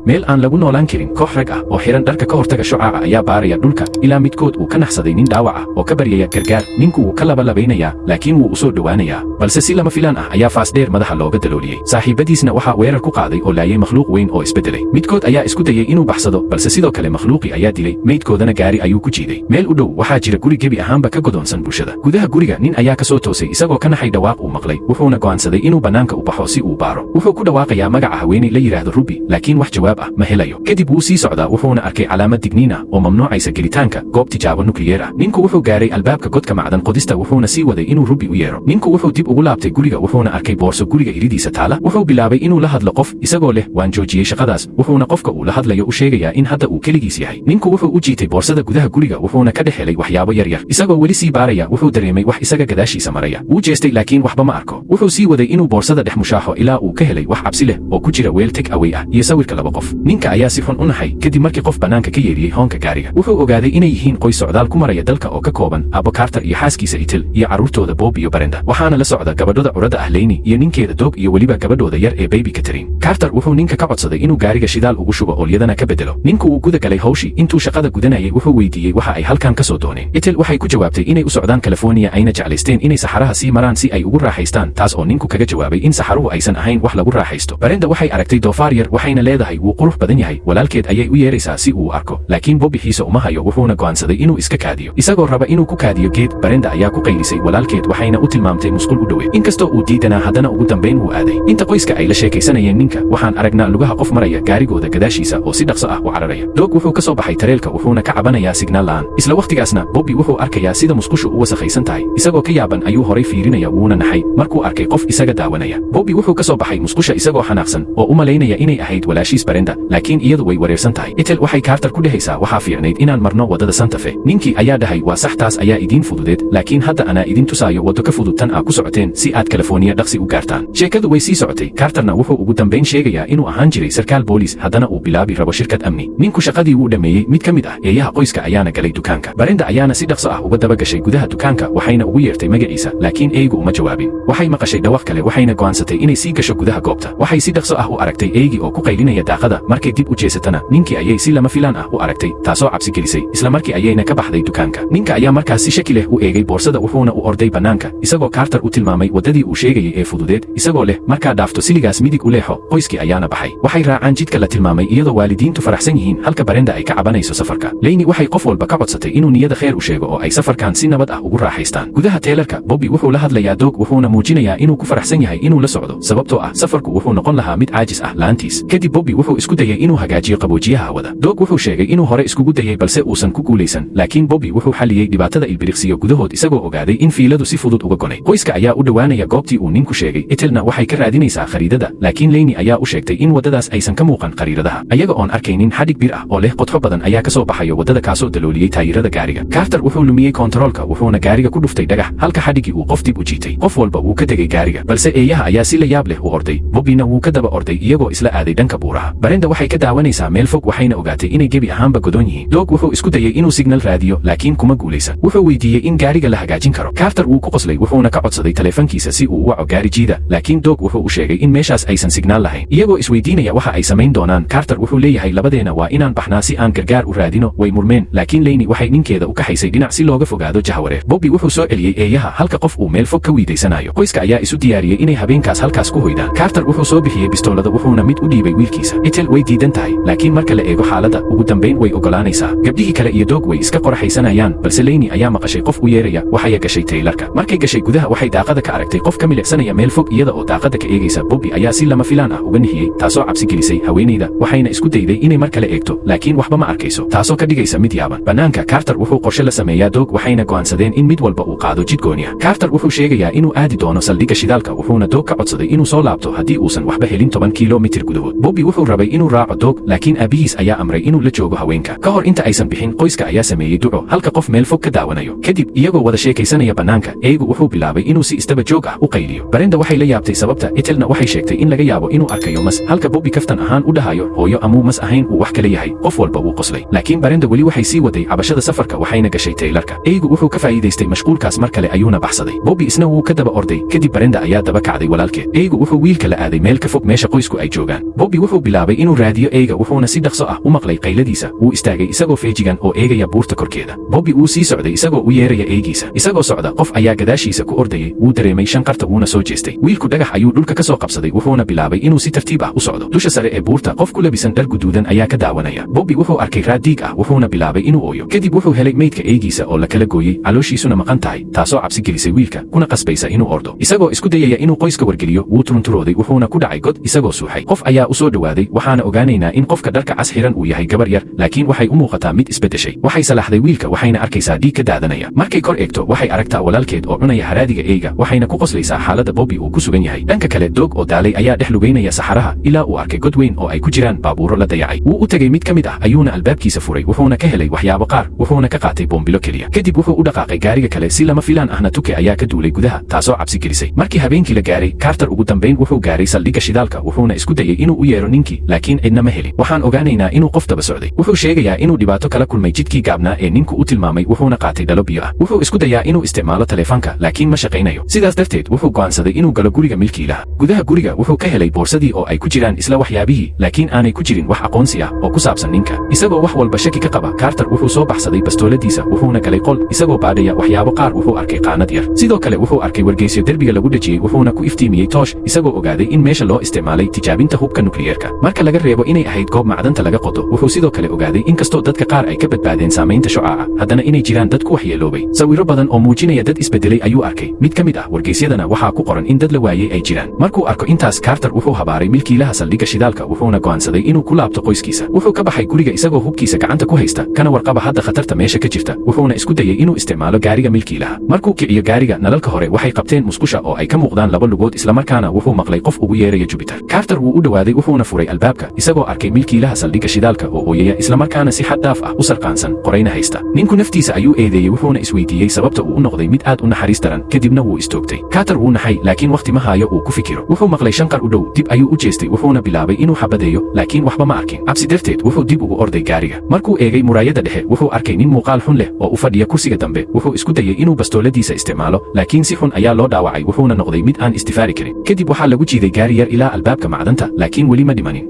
meel aan lagu noolaan karin koox rag ah oo xiran dharka ka hortaga shucaaca ayaa baaraya dhulka ilaa midkood uu ka naxsaday nin dhaawac ah oo ka baryaya gargaar. ninku wuu ka labalabeynayaa laakiin wuu u soo dhowaanayaa balse si lama filaan ah ayaa faas dheer madaxa looga dalooliyey. saaxiibadiisna waxaa weerar ku qaaday oo laayay makhluuq weyn oo isbedelay. midkood ayaa isku dayay inuu baxsado balse sidoo kale makhluuqii ayaa dilay meydkoodana gaari ayuu ku jiiday. meel u dhow waxaa jira guri gebi ahaanba ka godoonsan bulshada. gudaha guriga nin ayaa ka soo toosay isagoo ka naxay dhawaaq uu maqlay wuxuuna go'aansaday inuu bannaanka u baxo si uu baaro. wuxuu ku dhawaaqayaa magaca haweeney la yidhaahdo Ruby laakiin wax jawaab ah ma helayo. kadib wuu sii socdaa wuxuuna arkay calaamad digniin ah oo mamnuucaysa gelitaanka goob tijaabo nukliyeer ah. ninku wuxuu gaaray albaabka godka macdan qodista wuxuuna sii waday inuu Ruby u yeero. ninku wuxuu dib ugu laabtay guriga wuxuuna arkay boorso guriga iridiisa taala. wuxuu bilaabay inuu la hadlo qof isagoo leh waan joojiyey shaqadaas wuxuuna qofka uu la hadlayo u sheegayaa in hadda uu keligiis yahay. ninku wuxuu u jiitay boorsada gudaha guriga wuxuuna ka dhex helay waxyaabo yaryar. isagoo weli sii baaraya wuxuu dareemay wax isaga gadaashiisa maraya. wuu jeestay laakiin waxba ma arko. wuxuu sii waday inuu boorsada dhex mushaaxo ilaa uu ka helay wax cabsi leh oo ku jira weel take away ah iyo sawirka laba qof. ninka ayaa si xun u naxay kadib markii qof bannaanka ka yeeriyey hoonka gaariga. wuxuu ogaaday inay yihiin qoys socdaal ku maraya dalka oo ka kooban Aabo Carter iyo xaaskiisa Ethel iyo carruurtooda Bob iyo Brenda. waxaana la socda gabadhooda curada ah Lainey iyo ninkeeda Doug iyo weliba gabadhooda yar ee baby Catherine. Carter wuxuu ninka ka codsaday inuu gaariga shidaal ugu shubo oolyadana ka bedelo. ninku uu guda galay hawshii intuu shaqada gudanayay wuxuu weydiiyey waxa ay halkan ka soo dooneen. Ethel waxay ku jawaabtay inay u socdaan California ayna jeclaysteen inay saxaraha sii maraan si ay ugu raaxaystaan taas oo ninku kaga jawaabay in saxaruhu aysan ahayn wax lagu raaxaysto. Brenda waxay aragtay doofaar yar waxayna leedahay wuu qurux badan yahay walaalkeed ayay u yeeraysaa si uu arko laakiin Bob xiisa uma hayo wuxuuna go'aansaday inuu iska kaadiyo. isagoo raba inuu ku kaadiyo geed Brenda ayaa ku qaylisay walaalkeed waxayna u tilmaamtay musqul u dhowe. inkastoo uu diidanaa haddana ugu dambayn wuu aaday. inta qoyska ay la sheekaysanayeen ninka waxaan aragnaa lugaha qof maraya gaarigooda gadaashiisa oo si dhaqso ah u cararaya. Doug wuxuu ka soo baxay tareelka wuxuuna ka cabanayaa signaal la'aan. isla waqtigaasna Bobby wuxuu arkayaa sida musqushu u wasakhaysan tahay. isagoo ka yaaban ayuu horay fiirinaya wuuna naxay markuu arkay qof isaga daawanaya. Bobby wuxuu ka soo baxay musqusha isagoo xanaaqsan oo u malaynaya inay ahayd walaashiis Brenda laakiin iyadu way wareersan tahay. Ethel waxay Carter ku dhehaysaa waxaa fiicnayd inaan marno wadada Santa Fe. ninkii ayaa dhahay waa sax taas ayaa idiin fududeed laakiin hadda anaa idin tusaayo waddo ka fudud tan aa ku socoteen si aad California dhaqsi u gaartaan. sheekadu way sii socotay. Carterna wuxuu ugu dambayn sheegayaa inuu ahaan jiray sarkaal booliis haddana uu bilaabi rabo shirkad amni. ninku shaqadii wuu dhameeyey. mid ka mid ah eeyaha qoyska ayaana galay dukaanka. Brenda ayaana si dhaqso ah uga daba gashay gudaha dukaanka waxayna ugu yeertay magaciisa laakiin eeygu uma jawaabin. waxay maqashay dhawaq kale waxayna go'aansatay inay sii gasho gudaha goobta. waxay si dhaqso ah u aragtay eeygii oo ku qaylinaya daaqada. markay dib u jeesatana ninkii ayay si lama filaan ah u aragtay taasoo cabsi gelisay. isla markii ayayna ka baxday dukaanka. ninka ayaa markaas si shaki leh u eegay boorsada wuxuuna u orday bannaanka isagoo Carter u tilmaamay waddadii uu sheegayay ee fududeed isagoo leh markaa dhaafto siligaas midig u leexo. qoyskii ayaana baxay. waxay raacaan jidka la tilmaamay iyadoo waalidiintu faraxsan yihiin halka Brenda ay ka cabanayso safarka. Lainey waxay qof walba ka codsatay inuu niyada khayr u sheego oo ay safarkan si nabad ah ugu raaxaystaan. gudaha teelarka Bobby wuxuu la hadlayaa Doug wuxuuna muujinayaa inuu ku faraxsan yahay inuu la socdo sababtoo ah safarku wuxuu noqon lahaa mid caajis ah la'aantiis. kadib Bobby wuxuu isku dayay inuu hagaajiyo qaboojiyaha hawada. Doug wuxuu sheegay inuu hore iskugu dayay balse uusan ku guulaysan laakiin Bobby wuxuu xaliyey dhibaatada ilbiriqsiyo gudahood isagoo ogaaday in fiiladu si fudud uga gonay. qoyska ayaa u dhowaanaya goobtii uu ninku sheegay. Ethelna waxay ka raadinaysaa khariidada laakiin Lainey ayaa u sheegtay in waddadaas aysan ka muuqan khariidadaha. ayaga oon arkaynin xadhig bir ah oo leh qodxo badan ayaa ka soo baxayo waddada kaasoo dalooliyey taayirada gaariga. Carter wuxuu lumiyey kontaroolka wuxuuna gaariga ku dhuftay dhagax halka xadhiggii uu qof dib u jiitay. qof walba wuu ka tegey gaariga balse eeyaha ayaa si la yaab leh u orday. Bobbyna wuu ka daba orday iyagoo isla aaday dhanka buuraha. Brenda waxay ka daawanaysaa meel fog waxayna ogaatay inay gebi ahaanba godoon yihiin. Doug wuxuu isku dayay inuu signal raadiyo laakiin kuma guulaysan. wuxuu weydiiyey in gaariga la hagaajin karo. Carter wuu ku qoslay wuxuuna ka codsaday taleefankiisa si uu u waco gaari jiida laakiin Doug wuxuu u sheegay in meeshaas aysan signaal lahayn. iyagoo isweydiinaya waxa ay samayn doonaan Carter wuxuu leeyahay labadeena waa inaan baxnaa si aan gargaar u raadino. way murmeen laakiin Lainey waxay ninkeeda u kaxaysay dhinac si looga fogaado jahawareer. Bobby wuxuu soo celiyey eeyaha halka qof uu meel fog ka wiidaysanayo. qoyska ayaa isu diyaariyey inay habeenkaas halkaas ku hoydaan. Carter wuxuu soo bixiyey bistoolada wuxuuna mid u dhiibay wiilkiisa. Ethel way diidan tahay laakiin marka la eego xaaladda ugu dambayn way ogolaanaysaa. gabdhihii kale iyo Doug way iska qoraxaysanayaan balse Lainey ayaa maqashay qof u yeeraya waxay gashay taylarka. markay gashay gudaha waxay daaqada ka aragtay qof ka milicsanaya meel fog iyada oo daaqada ka eegaysa. Bobby ayaa si lama filaan ah uga nixiyey taasoo cabsi gelisay haweeneyda waxayna isku dayday inay mar kale eegto laakiin waxba ma arkayso taasoo ka dhigaysa mid yaaban. bannaanka Carter wuxuu qorshe la sameeyaa Doug waxayna go'aansadeen in mid walba uu qaado jid gooni ah. Carter wuxuu sheegayaa inuu aadi doono saldhigga shidaalka wuxuuna Doug ka codsaday inuu soo laabto haddii uusan waxba helin 10 kiilomitir gudahood. Bobby wuxuu rabay inuu raaco Doug laakiin aabihiis ayaa amray inuu la joogo haweenka. ka hor inta aysan bixin qoyska ayaa sameeyey duco halka qof meel fog ka daawanayo. kadib iyagoo wada sheekaysanaya bannaanka eeygu wuxuu bilaabay inuu si istaba joog ah u qayliyo. Brenda waxay la yaabtay sababta. Ethelna waxay sheegtay in laga yaabo inuu arkayo mas halka Bobby kaftan ahaan u dhahayo hooyo amuu mas ahayn uu wax kale yahay. qof walba wuu qoslay laakiin Brenda weli waxay sii waday cabashada safarka waxayna gashay taylarka. eeygu wuxuu ka faa'iidaystay mashquulkaas mar kale ayuuna baxsaday. Bobby isna wuu ka daba orday kadib Brenda ayaa daba kacday walaalkeed. eeygu wuxuu wiilka la aaday meel ka fog meesha qoysku ay joogaan. Bobby wuxuu bilaabay inuu raadiyo eeyga wuxuuna si dhaqso ah u maqlay qayladiisa wuu istaagay isagoo feejigan oo eegaya buurta korkeeda Bobby wuu sii socday isagoo u yeeraya eeygiisa isagoo socda qof ayaa gadaashiisa ku ordayay wuu dareemay shanqarta wuuna soo jeestay wiilku dhagax ayuu dhulka ka soo qabsaday wuxuuna bilaabay inuu si tartiib ah u socdo dusha sare ee buurta qof ku labisan dhar guduudan ayaa ka daawanaya Bobby wuxuu arkay raad dhiig ah wuxuuna bilaabay inuu ooyo kadib wuxuu helay meydka eeygiisa oo la kala gooyey calooshiisuna maqan tahay taasoo cabsi gelisay wiilka kuna qasbaysa inuu ordo isagoo isku dayaya inuu qoyska wargeliyo wuu turunturooday wuxuuna ku dhacay god isagoo suuxay qof ayaa u soo dhawaaday waxaana ogaanaynaa in qofka dharka cas xiran uu yahay gabar yar laakiin waxay u muuqataa mid isbedeshay waxay salaaxday wiilka waxayna arkaysaa dhiig ka daadanaya markay kor eegto waxay aragtaa walaalkeed oo cunaya haraadiga eeyga waxayna ku qoslaysaa xaaladda Bobby uu ku sugan yahay dhanka kale doog oo daalay ayaa dhex lugaynaya saxaraha ilaa uu arkay god weyn oo ay ku jiraan baabuuro la dayacay wuu u tegay mid ka mid ah ayuuna albaabkiisa furay wuxuuna ka helay waxyaabo qaar wuxuuna ka qaatay boombilo keliya kadib wuxuu u dhaqaaqay gaariga kale si lama filaan ahna tuke ayaa ka duulay gudaha taasoo cabsi gelisay markii habeenkii la gaaray Carter ugu dambayn wuxuu gaaray saldhigga shidaalka wuxuuna isku dayay inuu u yeero ninkii laakiin cidna ma helin waxaan ogaanaynaa inuu qof daba socday wuxuu sheegayaa inuu dhibaato kala kulmay jidkii gaabnaa ee ninku u tilmaamay wuxuuna qaatay dhalo biyo ah wuxuu isku dayaa inuu isticmaalo taleefanka laakiin ma shaqaynayo sidaas darteed wuxuu go'aansaday inuu galo guriga milkiilaha gudaha guriga wuxuu ka helay boorsadii oo ay ku jiraan isla waxyaabihii laakiin aanay ku jirin wax aqoonsi ah oo ku saabsan ninka isagoo wax walba shaki ka qaba Carter wuxuu soo baxsaday bastooladiisa wuxuuna galay qol isagoo baadhaya waxyaabo qaar wuxuu arkay qaanad yar sidoo kale wuxuu arkay wargeysyo derbiga lagu dhajiyey wuxuuna ku iftiimiyey toosh isagoo ogaaday in meesha loo isticmaalay tijaabinta hubka nukliyeerka marka laga reebo inay ahayd goob macdanta laga qodo wuxuu sidoo kale ogaaday in kastoo dadka qaar ay ka badbaadeen saamaynta shucaaca haddana inay jiraan dad ku waxyeeloobay sawirro badan oo muujinaya dad isbedelay ayuu arkay mid ka mid ah wargeysyadana waxaa ku qoran in dad la waayey ay jiraan markuu arko intaas Carter wuxuu habaaray milkiilaha saldhigga shidaalka wuxuuna go'aansaday inuu ku laabto qoyskiisa wuxuu ka baxay guriga isagoo hubkiisa gacanta ku haysta kana warqaba hadda khatarta meesha ka jirta wuxuuna isku dayay inuu isticmaalo gaariga milkiilaha markuu kiciyo gaariga nalalka hore waxay qabteen musqusha oo ay ka muuqdaan laba lugood islamarkaana wuxuu maqlay qof ugu yeeraya Jupiter Carter wuu u dhawaaday wuxuuna furay albaabka isagoo arkay milkiilaha saldhigga shidaalka oo ooyaya islamarkaana si xad dhaaf ah u sarqaansan qorayna haysta ninku naftiisa ayuu eedeeyey wuxuuna isweydiiyey sababta uu u noqday mid aad u naxariis daran kadibna wuu istoogtay Carter wuu naxay laakiin waqti ma haayo uu ku fikiro wuxuu maqlay shanqar u dhow dib ayuu u jeestay wuxuuna bilaabay inuu xabadeeyo laakiin waxba ma arkin cabsi darteed wuxuu dib ugu orday gaariga markuu eegay muraayada dhexe wuxuu arkay nin muuqaal xun leh oo u fadhiya kursiga dambe wuxuu isku dayay inuu bastooladiisa isticmaalo laakiin si xun ayaa loo dhaawacay wuxuuna noqday mid aan istifaari karin kadib waxaa lagu jiiday gaari yar ilaa albaabka macdanta laakiin weli ma dhimanin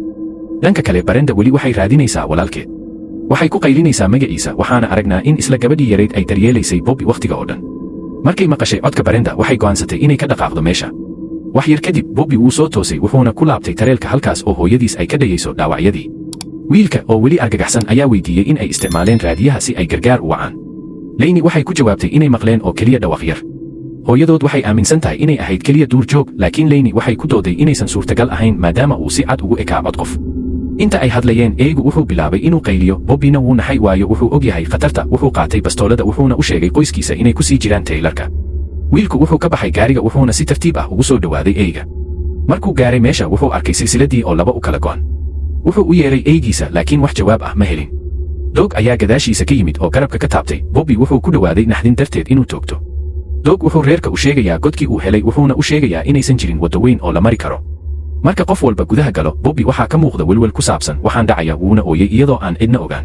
dhanka kale Brenda weli waxay raadinaysaa walaalkeed waxay ku qaylinaysaa magaciisa waxaana aragnaa in isla gabadhii yarayd ay daryeelaysay Bobby waqtiga oo dhan markay maqashay codka Brenda waxay go'aansatay inay ka dhaqaaqdo meesha wax yar kadib Bobby wuu soo toosay wuxuuna ku laabtay tareelka halkaas oo hooyadiis ay ka dhayayso dhaawacyadii wiilka oo weli argagaxsan ayaa weydiiyey in ay isticmaaleen raadiyaha si ay gargaar u wacaan Lainey waxay ku jawaabtay inay maqleen oo keliya dhawaaq yar hooyadood waxay aaminsan tahay inay ahayd keliya duurjoog laakiin Lainey waxay ku dooday inaysan suurtagal ahayn maadaama uu si cad ugu ekaa cod qof inta ay hadlayeen eeygu wuxuu bilaabay inuu qayliyo Bobbyna wuu naxay waayo wuxuu og yahay khatarta wuxuu qaatay bastoolada wuxuuna u sheegay qoyskiisa inay ku sii jiraan Taylorka wiilku wuxuu ka baxay gaariga wuxuuna si tartiib ah ugu soo dhawaaday eeyga markuu gaaray meesha wuxuu arkay silsiladii oo laba u kala go'an wuxuu u yeeray eeygiisa laakiin wax jawaab ah ma helin doog ayaa gadaashiisa ka yimid oo garabka ka taabtay Bobby wuxuu ku dhawaaday naxdin darteed inuu toogto doog wuxuu reerka u sheegayaa godkii uu helay wuxuuna u sheegayaa inaysan jirin waddo weyn oo la mari karo marka qof walba gudaha galo Bobby waxaa ka muuqda welwel ku saabsan waxaan dhacaya wuuna ooyay iyadoo aan cidna ogaan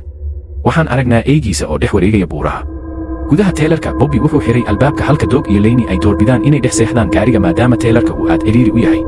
waxaan aragnaa eeygiisa oo dhex wareegaya buuraha gudaha Taylorka Bobby wuxuu xiray albaabka halka doog iyo Lainey ay doorbidaan inay dhex seexdaan gaariga maadaama Taylorka uu aad ciriiri u yahay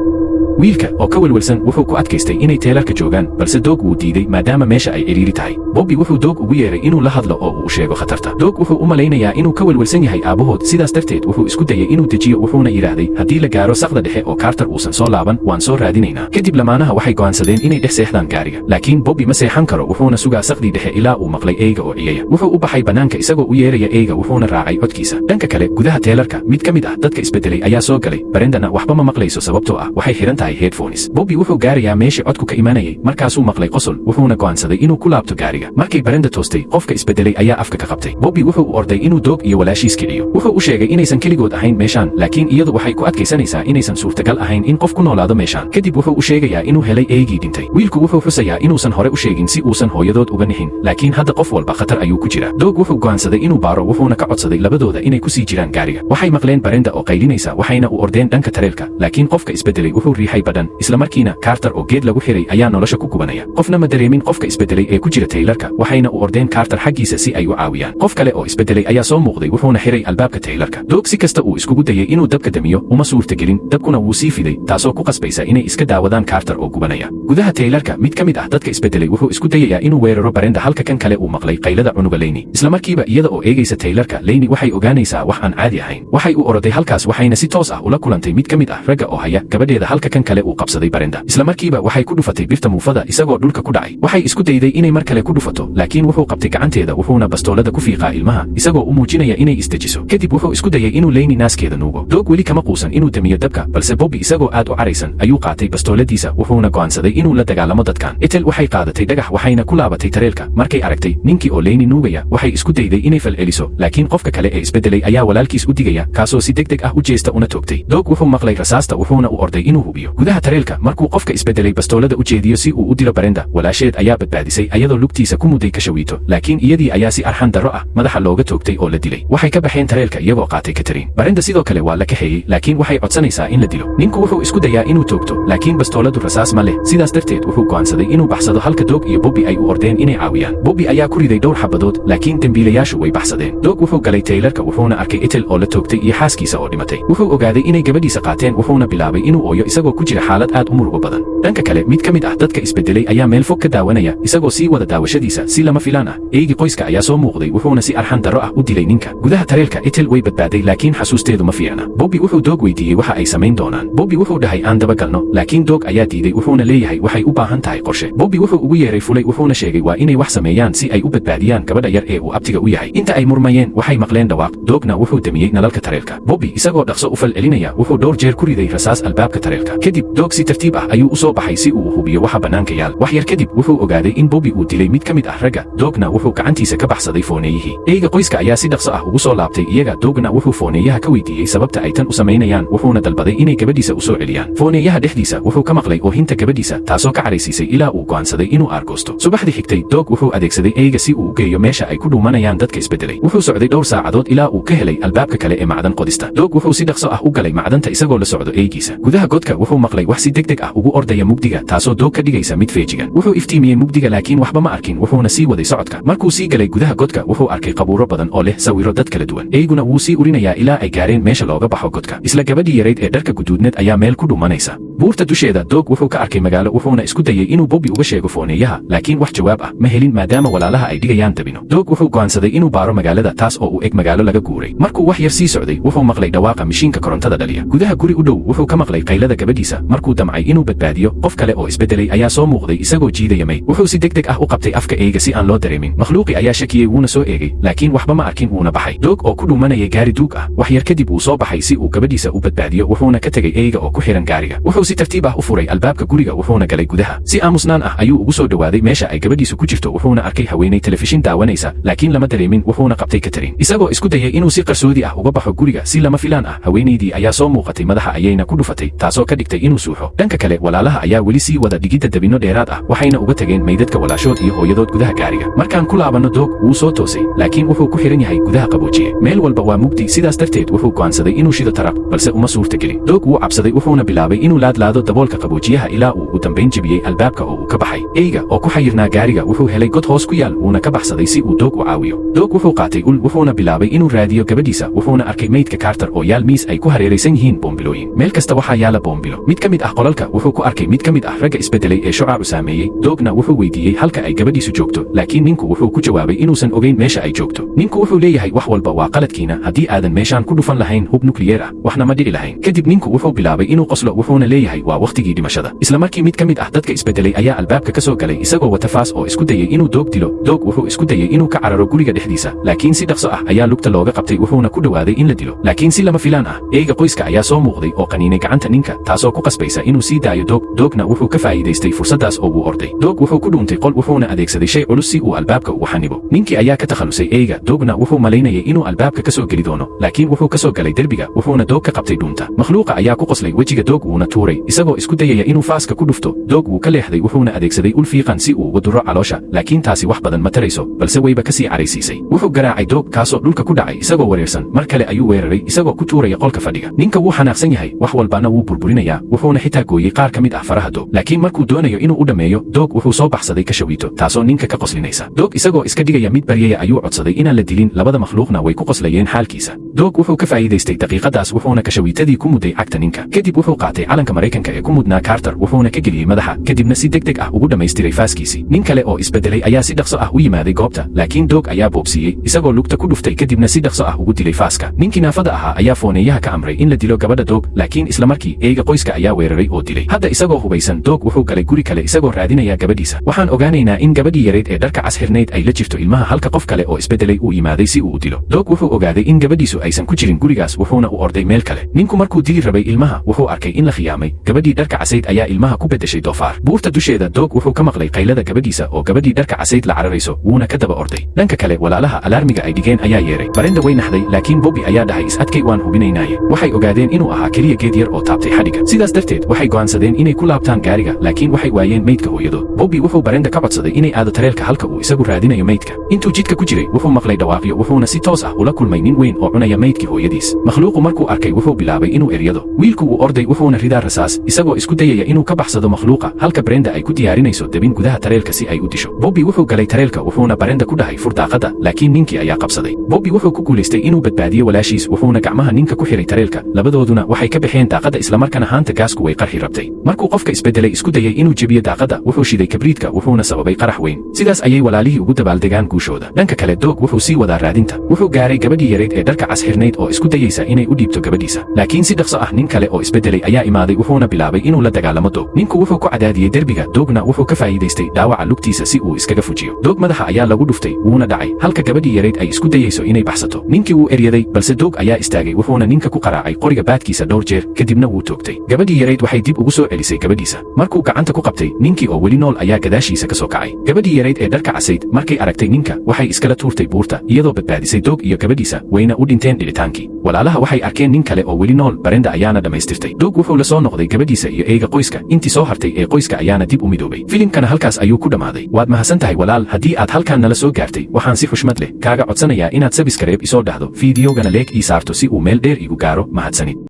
wiilka oo ka welwelsan wuxuu ku adkaystay inay Taylorka joogaan balse doog wuu diiday maadaama meesha ay ciriiri tahay Bobby wuxuu doog ugu yeeray inuu la hadlo oo uu sheego khatarta doog wuxuu u malaynayaa inuu ka welwelsan yahay aabahood sidaas darteed wuxuu isku dayay inuu dejiyo wuxuuna yiraahday haddii la gaaro saqda dhexe oo Carter uusan soo laaban waan soo raadinaynaa kadib lamaanaha waxay go'aansadeen inay dhex seexdaan gaariga laakiin Bobby ma seexan karo wuxuuna sugaa saqdii dhexe ilaa uu maqlay eeyga oo ciyaya wuxuu u baxay banaanka isagoo u yeeraya eeyga wuxuuna raacay codkiisa dhanka kale gudaha Taylorka mid ka mid ah dadka isbedelay ayaa soo galay Brendana waxba ma maqlayso sababtoo ah waxay xiran tahay headphones Bobby wuxuu gaarayaa meeshii codku ka imaanayay markaasuu maqlay qosol wuxuuna go'aansaday inuu ku laabto gaariga markay Brenda toostay qofka isbedelay ayaa afka ka qabtay Bobby wuxuu u orday inuu doog iyo walaashiis kiciyo wuxuu u sheegay inaysan keligood ahayn meeshaan laakiin iyadu waxay ku adkaysanaysaa inaysan suurtagal ahayn in qof ku noolaado meeshaan kadib wuxuu u sheegayaa inuu helay eeygii dhintay wiilku wuxuu xusayaa inuusan hore u sheegin si uusan hooyadood uga nixin laakiin hadda qof walba khatar ayuu ku jira doog wuxuu go'aansaday inuu baaro wuxuuna ka codsaday labadooda inay ku sii jiraan gaariga waxay maqleen Brenda oo qaylinaysa waxayna u ordeen dhanka tareelka laakiin qofka isbedelay wuxuu riixay baxay badhan isla markiina Carter oo geed lagu xiray ayaa nolosha ku gubanaya qofna ma dareemin qofka isbedelay ee ku jira Taylorka waxayna u ordeen Carter xaggiisa si ay u caawiyaan qof kale oo isbedelay ayaa soo muuqday wuxuuna xiray albaabka Taylorka Doug si kasta uu iskugu dayay inuu dabka damiyo uma suurtagelin dabkuna wuu sii fiday taasoo ku qasbaysa inay iska daawadaan Carter oo gubanaya gudaha Taylorka mid ka mid ah dadka isbedelay wuxuu isku dayayaa inuu weeraro Brenda halka kan kale uu maqlay qaylada cunuga Lainey isla markiiba iyada oo eegaysa Taylorka Lainey waxay ogaanaysaa wax aan caadi ahayn waxay u oroday halkaas waxayna si toos ah ula kulantay mid ka mid ah ragga oo haya gabadheeda halka kan kale uu qabsaday Brenda isla markiiba waxay ku dhufatay birta muufada isagoo dhulka ku dhacay waxay isku dayday inay mar kale ku dhufato laakiin wuxuu qabtay gacanteeda wuxuuna bastoolada ku fiiqaa ilmaha isagoo u muujinaya inay isdejiso kadib wuxuu isku dayay inuu Lainey naaskeeda nuugo Doug weli kama quusan inuu damiyo dabka balse Bobby isagoo aad u caraysan ayuu qaatay bastooladiisa wuxuuna go'aansaday inuu la dagaalamo dadkan Ethel waxay qaadatay dhagax waxayna ku laabatay tareelka markay aragtay ninkii oo Lainey nuugaya waxay isku dayday inay falceliso laakiin qofka kale ee isbedelay ayaa walaalkiis u digaya kaasoo si degdeg ah u jeesta una toogtay Doug wuxuu maqlay rasaasta wuxuuna u orday inuu hubiyo gudaha tareelka markuu qofka isbedelay bastoolada u jeediyo si uu u dilo Brenda walaasheed ayaa badbaadisay ayadoo lugtiisa ku muday ka shawiito laakiin iyadii ayaa si arxan darro ah madaxa looga toogtay oo la dilay waxay ka baxeen tareelka iyagoo qaatay Catherine Brenda sidoo kale waa la kaxeeyey laakiin waxay codsanaysaa in la dilo ninku wuxuu isku dayaa inuu toogto laakiin bastooladu rasaas ma leh sidaas darteed wuxuu go'aansaday inuu baxsado halka Doug iyo Bobby ay u ordeen inay caawiyaan Bobby ayaa ku riday dhowr xabadood laakiin dambiilayaashu way baxsadeen Doug wuxuu galay Taylorka wuxuuna arkay Ethel oo la toogtay iyo xaaskiisa oo dhimatay wuxuu ogaaday inay gabadhiisa qaateen wuxuuna bilaabay inuu ooyo isagoo ku jira xaalad aad u murugo badan dhanka kale mid ka mid ah dadka isbedelay ayaa meel fog ka daawanaya isagoo sii wada daawashadiisa si lama filaan ah eegi qoyska ayaa soo muuqday wuxuuna si arxan darro ah u dilay ninka gudaha tareelka Ethel way badbaaday laakiin xasuusteedu ma fiicna Bobby wuxuu Doug weydiiyey waxa ay samayn doonaan Bobby wuxuu dhahay aan daba galno laakiin Doug ayaa diiday wuxuuna leeyahay waxay u baahan tahay qorshe Bobby wuxuu ugu yeeray fulay wuxuuna sheegay waa inay wax sameeyaan si ay u badbaadiyaan gabadha yar ee uu abtiga u yahay inta ay murmayeen waxay maqleen dhawaaq Dougna wuxuu damiyey nalalka tareelka Bobby isagoo dhaqso u falcelinaya wuxuu dhowr jeer ku riday rasaas albaabka tareelka kadib Doug si tartiib ah ayuu u soo baxay si uu u hubiyo waxa banaanka yaal wax yar kadib wuxuu ogaaday in Bobby uu dilay mid ka mid ah ragga Dougna wuxuu gacantiisa ka baxsaday fooneeyihii eega qoyska ayaa si dhaqso ah ugu soo laabtay iyaga Dougna wuxuu fooneeyaha ka weydiiyey sababta ay tan u samaynayaan wuxuuna dalbaday inay gabadhiisa u soo celiyaan fooneeyaha dhexdiisa wuxuu ka maqlay oohinta gabadhiisa taasoo ka caraysiisay ilaa uu go'aansaday inuu aargoosto subaxdii xigtay Doug wuxuu adeegsaday eega si uu u geeyo meesha ay ku dhuumanayaan dadka isbedelay wuxuu socday dhowr saacadood ilaa uu ka helay albaabka kale ee macdan qodista Doug wuxuu si dhaqso ah u galay macdanta isagoo la socdo eegiisa gudaha godka wuxuu maqlay wax si degdeg ah ugu ordaya mugdiga taasoo Doug ka dhigaysa mid feejigan wuxuu iftiimiyey mugdiga laakiin waxba ma arkin wuxuuna sii waday socodka markuu sii galay gudaha godka wuxuu arkay qabuuro badan oo leh sawiro dad kala duwan eeguna wuu sii urinayaa ilaa ay gaareen meesha looga baxo godka isla gabadhii yarayd ee dharka guduudneed ayaa meel ku dhuumanaysa buurta dusheeda Doug wuxuu ka arkay magaalo wuxuuna isku dayay inuu Bobby uga sheego fooneeyaha laakiin wax jawaab ah ma helin maadaama walaalaha ay dhigayaan dabino Doug wuxuu go'aansaday inuu baaro magaalada taas oo u eg magaalo laga guuray markuu wax yar sii socday wuxuu maqlay dhawaaqa mishiinka korontada dhaliya gudaha guri u dhow wuxuu ka maqlay qaylada gabadhiisa markuu damcay inuu badbaadiyo qof kale oo isbedelay ayaa soo muuqday isagoo jiidaya mayd wuxuu si degdeg ah u qabtay afka eega si aan loo dareemin makhluuqi ayaa shakiyey wuuna soo eegay laakiin waxba ma arkin wuuna baxay Doug oo ku dhuumanaya gaari duug ah wax yar kadib uu soo baxay si uu gabadhiisa u badbaadiyo wuxuuna ka tegay eega oo ku xiran gaariga wuxuu si tartiib ah u furay albaabka guriga wuxuuna galay gudaha si aamusnaan ah ayuu ugu soo dhawaaday meesha ay gabadhiisu ku jirto wuxuuna arkay haweeney telefishin daawanaysa laakiin lama dareemin wuxuuna qabtay Catherine isagoo isku dayay inuu si qarsoodi ah uga baxo guriga si lama filaan ah haweeneydii ayaa soo muuqatay madaxa ayayna ku dhufatay taasoo ka dhigtay inuu suuxo dhanka kale walaalaha ayaa weli sii wada dhigidda dabino dheeraad ah waxayna uga tageen meydadka walaashood iyo hooyadood gudaha gaariga markaan ku laabanno Doug wuu soo toosay laakiin wuxuu ku xiran yahay gudaha qaboojiye meel walba waa mugdi sidaas darteed wuxuu go'aansaday inuu shido taraq balse uma suurtagelin Doug wuu cabsaday wuxuuna bilaabay inuu laadlaado daboolka qaboojiyaha ilaa uu u dambayn jebiyey albaabka oo uu ka baxay eyga oo ku xayirnaa gaariga wuxuu helay god hoos ku yaal wuuna ka baxsaday si uu Doug u caawiyo Doug wuxuu qaatay ul wuxuuna bilaabay inuu raadiyo gabadhiisa wuxuuna arkay meydka Carter oo yaal miis ay ku hareeraysan yihiin boombilooyin meel kasta waxaa yaala boombilo mid ka mid ah qolalka wuxuu ku arkay mid ka mid ah ragga isbedelay ee shucaacu saameeyey Dougna wuxuu weydiiyey halka ay gabadhiisu joogto laakiin ninku wuxuu ku jawaabay inuusan ogeyn meesha ay joogto ninku wuxuu leeyahay wax walba waa qaladkiina haddii aadan meeshaan ku dhufan lahayn hub nukliyeer ah waxna ma dhici lahayn kadib ninku wuxuu bilaabay inuu qoslo wuxuuna leeyahay waa waqtigii dhimashada isla markii mid ka mid ah dadka isbedelay ayaa albaabka ka soo galay isagoo wata faas oo isku dayay inuu Doug dilo Doug wuxuu isku dayay inuu ka cararo guriga dhexdiisa laakiin si dhaqso ah ayaa lugta looga qabtay wuxuuna ku dhawaaday in la dilo laakiin si lama filaan ah eega qoyska ayaa soo muuqday oo qaniinay gacanta ninka taasoo ku qasbaysa inuu sii daayo Dougna wuxuu ka faa'iidaystay fursaddaas oo uu orday Doug wuxuu ku dhuuntay qol wuxuuna adeegsaday shay culus si uu albaabka ugu xanibo ninkii ayaa ka takhalusay eega Dougna wuxuu malaynayay inuu albaabka ka soo geli doono laakiin wuxuu ka soo galay derbiga wuxuuna Doug ka qabtay dhuunta makhluuqa ayaa ku qoslay wejiga Doug wuuna tuuray isagoo isku dayaya inuu faaska ku dhufto Doug wuu ka leexday wuxuuna adeegsaday ul fiiqan si uu uga duro caloosha laakiin taasi wax badan ma tarayso balse wayba ka sii caraysiisay wuxuu garaacay Doug kaasoo dhulka ku dhacay isagoo wareersan mar kale ayuu weeraray isagoo ku tuuraya qolka fadhiga ninka wuu xanaaqsan yahay wax walbana wuu burburinayaa wuxuuna xitaa gooyey qaar ka mid ah faraha doog. laakiin markuu doonayo inuu u dhammeeyo doog wuxuu soo baxsaday kashawiito taasoo ninka ka qoslinaysa. doog isagoo iska dhigaya mid baryaya ayuu codsaday inaan la dilin. labada makhluuqna way ku qoslayeen xaalkiisa. doog wuxuu ka faa'iidaystay daqiiqadaas wuxuuna kashawiitadii ku mudday cagta ninka. kadib wuxuu qaatay calanka Maraykanka ee ku mudnaa Carter wuxuuna ka geliyey madaxa. kadibna si degdeg ah ugu dhammaystiray faaskiisii. nin kale oo isbedelay ayaa si dhaqso ah u yimaaday goobta, laakiin doog ayaa boobsiiyey isagoo lugta ku dhuftay kadibna si dhaqso ah ugu dilay faaska. ninkii naafada ahaa ayaa fooneeyaha ka amray in la dilo gabadha doog, laakiin isla markii eeyga qoyska ayaa weeraray oo dilay. hadda isagoo hubaysan doog wuxuu galay guri kale isagoo raadinaya gabadhiisa. waxaan ogaanaynaa in gabadhii yareed ee dharka cas xirnayd ay la jirto ilmaha halka qof kale oo isbedelay uu yimaaday si uu u dilo. doog wuxuu ogaaday in gabadhiisu aysan ku jirin gurigaas wuxuuna u orday meel kale. ninku markuu dili rabay ilmaha wuxuu arkay in la khiyaamay. gabadhii dharka casayd ayaa ilmaha ku beddeshay doofaar. buurta dusheeda doog wuxuu ka maqlay qaylada gabadhiisa oo gabadhii dharka casayd la cararayso wuuna ka daba orday. dhanka kale walaalaha alaarmiga ay dhigeen ayaa yeeray. Brenda way naxday laakiin Bobby ayaa dhahay is adkay waan hubinaynaaye. waxay ogaadeen inuu ahaa keliya geed yar oo taabtay xadhiga. sidaas darteed waxay go'aansadeen inay ku laabtaan gaariga laakiin waxay waayeen meydka hooyadood. Bobby wuxuu Brenda ka codsaday inay aado tareelka halka uu isagu raadinayo meydka. intuu jidka ku jiray wuxuu maqlay dhawaaqyo wuxuuna si toos ah ula kulmay nin weyn oo cunaya meydkii hooyadiis. makhluuqu markuu arkay wuxuu bilaabay inuu eryado. wiilku uu orday wuxuuna ridaa rasaas isagoo isku dayaya inuu ka baxsado makhluuqa halka Brenda ay ku diyaarinayso dabin gudaha tareelka si ay u disho. Bobby wuxuu galay tareelka wuxuuna Brenda ku dhahay fur daaqada laakiin ninkii ayaa qabsaday. Bobby wuxuu ku guulaystay inuu badbaadiyo walaashiis wuxuuna gacmaha ninka ku xiray tareelka. labadooduna waxay ka baxeen daaqada isla markaana haanta gaasku way qarxi rabtay. markuu qofka isbedelay isku dayay inuu jebiyo daaqada wuxuu shiday kabriidka wuxuuna sababay qarax weyn. sidaas ayay walaalihii ugu dabaaldegaan guushooda. dhanka kale doog wuxuu sii wadaa raadinta. wuxuu gaaray gabadhii yareed ee dharka cas xirnayd oo isku dayaysa inay u dhiibto gabadhiisa. laakiin si dhaqso ah nin kale oo isbedelay ayaa imaaday wuxuuna bilaabay inuu la dagaalamo doog. ninku wuxuu ku cadaadiyey derbiga doogna wuxuu ka faa'iidaystay dhaawaca lugtiisa si uu iskaga fujiyo. doog madaxa ayaa lagu dhuftay wuuna dhacay halka gabadhii yareed ay isku dayayso inay baxsato. ninkii wuu eryaday balse doog ayaa istaagay wuxuuna ninka ku qaraacay qoriga baadkiisa dhowr jeer kadibna wuu toogtay. gabadhii yareed waxay dib ugu soo celisay gabadhiisa. markuu gacanta ku qabtay ninkii oo weli nool ayaa gadaashiisa ka soo kacay. gabadhii yareed ee dharka casayd markay aragtay ninka waxay iskala tuurtay buurta iyadoo badbaadisay doog iyo gabadhiisa wayna u dhinteen dhicitaankii. walaalaha waxay arkeen nin kale oo weli nool Brenda ayaana dhammaystirtay. doog wuxuu la soo noqday gabadhiisa iyo eeyga qoyska intii soo hartay ee qoyska ayaana dib u midoobay. filimkana halkaas ayuu ku dhammaaday. waad mahadsan tahay walaal haddii aad halkaan nala soo gaartay waxaan si xushmad leh kaaga codsanayaa inaad sabskareeb isoo dhahdo fiidiyogana leeg ii saarto si uu meel dheer igu gaaro. mahadsanid.